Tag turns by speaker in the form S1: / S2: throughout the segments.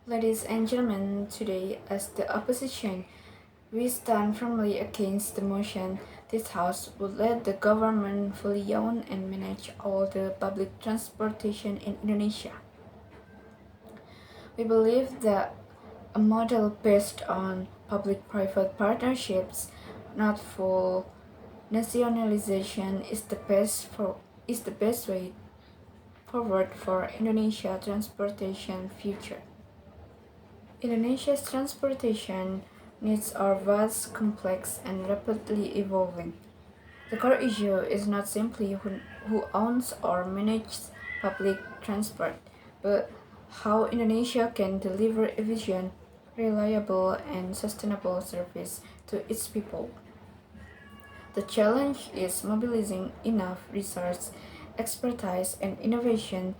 S1: Ladies and gentlemen, today, as the opposition, we stand firmly against the motion this House would let the government fully own and manage all the public transportation in Indonesia. We believe that a model based on public-private partnerships, not full nationalization, is the best way forward for Indonesia transportation future. Indonesia's transportation needs are vast, complex, and rapidly evolving. The core issue is not simply who owns or manages public transport, but how Indonesia can deliver efficient, reliable, and sustainable service to its people. The challenge is mobilizing enough resource, expertise, and innovation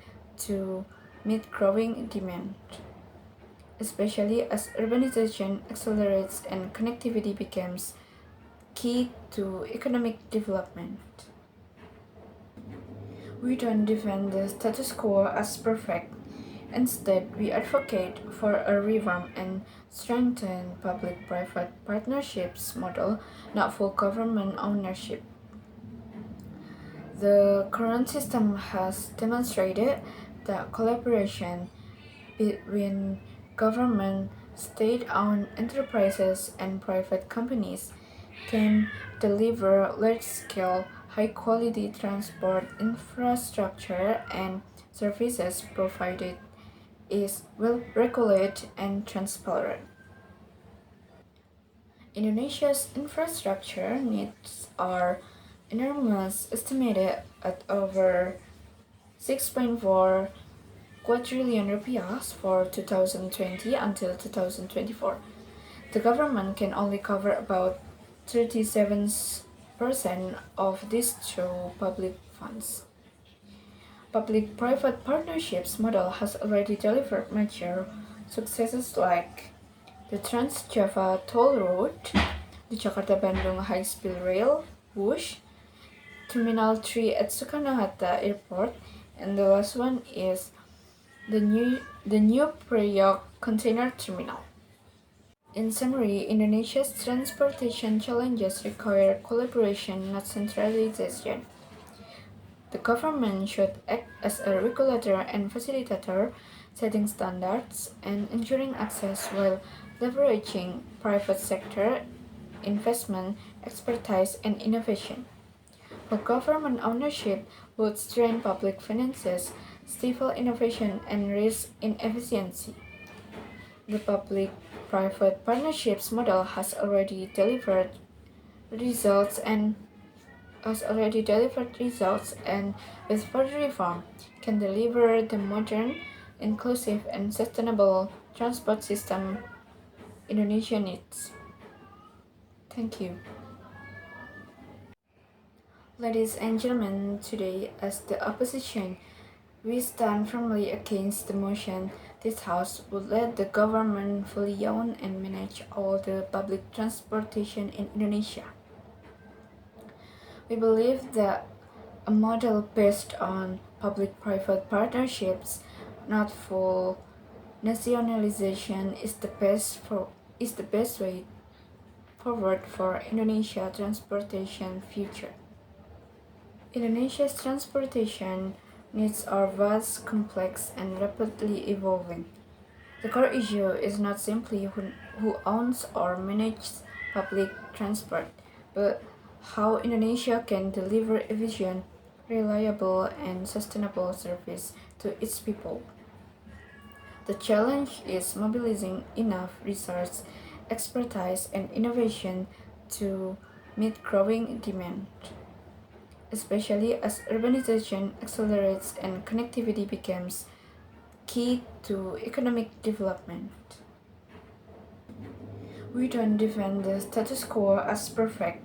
S1: to meet growing demand, especially as urbanization accelerates and connectivity becomes key to economic development. We don't defend the status quo as perfect. Instead, we advocate for a revamp and strengthen public-private partnerships model, not full government ownership. The current system has demonstrated that collaboration between government, state-owned enterprises, and private companies can deliver large-scale, high-quality transport infrastructure and services provided is well regulated and transparent. Indonesia's infrastructure needs are enormous, estimated at over 6.4 quadrillion rupiah for 2020 until 2024. The government can only cover about 37% of this through public funds. Public-private partnerships model has already delivered major successes like the Trans-Java Toll Road, the Jakarta-Bandung High-Speed Rail, WUSH, Terminal 3 at Soekarno-Hatta Airport, and the last one is the new Priok Container Terminal. In summary, Indonesia's transportation challenges require collaboration, not centralization. The government should act as a regulator and facilitator, setting standards and ensuring access while leveraging private sector investment, expertise, and innovation. For government ownership would strain public finances, stifle innovation, and risk inefficiency. The public-private partnerships model has already delivered results and with further reform can deliver the modern, inclusive, and sustainable transport system Indonesia needs. Thank you. Ladies and gentlemen, today, as the opposition, we stand firmly against the motion this House would let the government fully own and manage all the public transportation in Indonesia. We believe that a model based on public-private partnerships, not full nationalization, is the best way forward for Indonesia transportation future. Indonesia's transportation needs are vast, complex, and rapidly evolving. The core issue is not simply who owns or manages public transport, but how Indonesia can deliver efficient, reliable, and sustainable service to its people. The challenge is mobilizing enough resource, expertise, and innovation to meet growing demand, especially as urbanization accelerates and connectivity becomes key to economic development. We don't defend the status quo as perfect.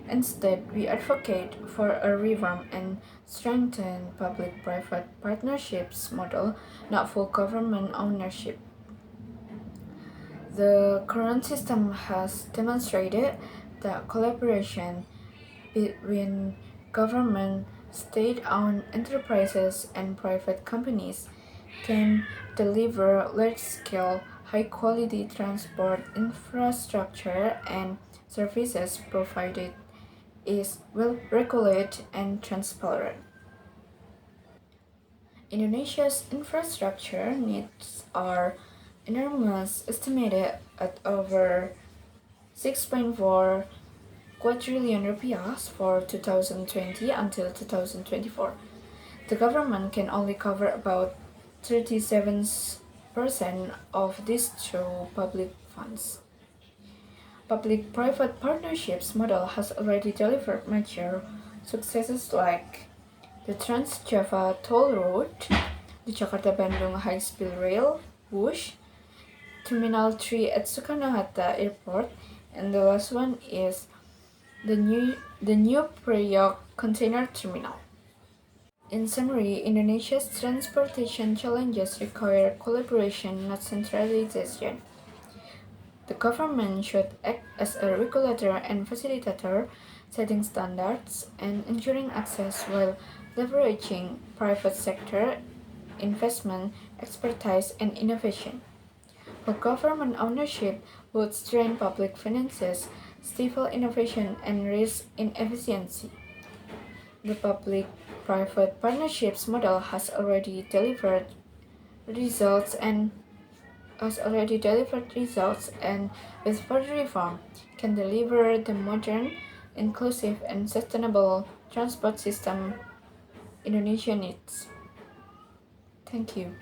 S1: Instead, we advocate for a revamp and strengthen public-private partnerships model, not full government ownership. The current system has demonstrated that collaboration between government, state-owned enterprises, and private companies can deliver large-scale, high-quality transport infrastructure and services provided is well regulated and transparent. Indonesia's infrastructure needs are enormous, estimated at over 6.4 quadrillion rupiah for 2020 until 2024. The government can only cover about 37% of this through public funds. Public-private partnerships model has already delivered major successes like the Trans-Java Toll Road, the Jakarta-Bandung High-Speed Rail, WUSH, Terminal 3 at Soekarno-Hatta Airport, and the last one is the new Priok Container Terminal. In summary, Indonesia's transportation challenges require collaboration, not centralization. The government should act as a regulator and facilitator, setting standards and ensuring access while leveraging private sector investment, expertise, and innovation. While government ownership would strain public finances, stifle innovation, and risk inefficiency. The public-private partnerships model results and has already delivered results, and with further reform can deliver the modern, inclusive, and sustainable transport system Indonesia needs. Thank you.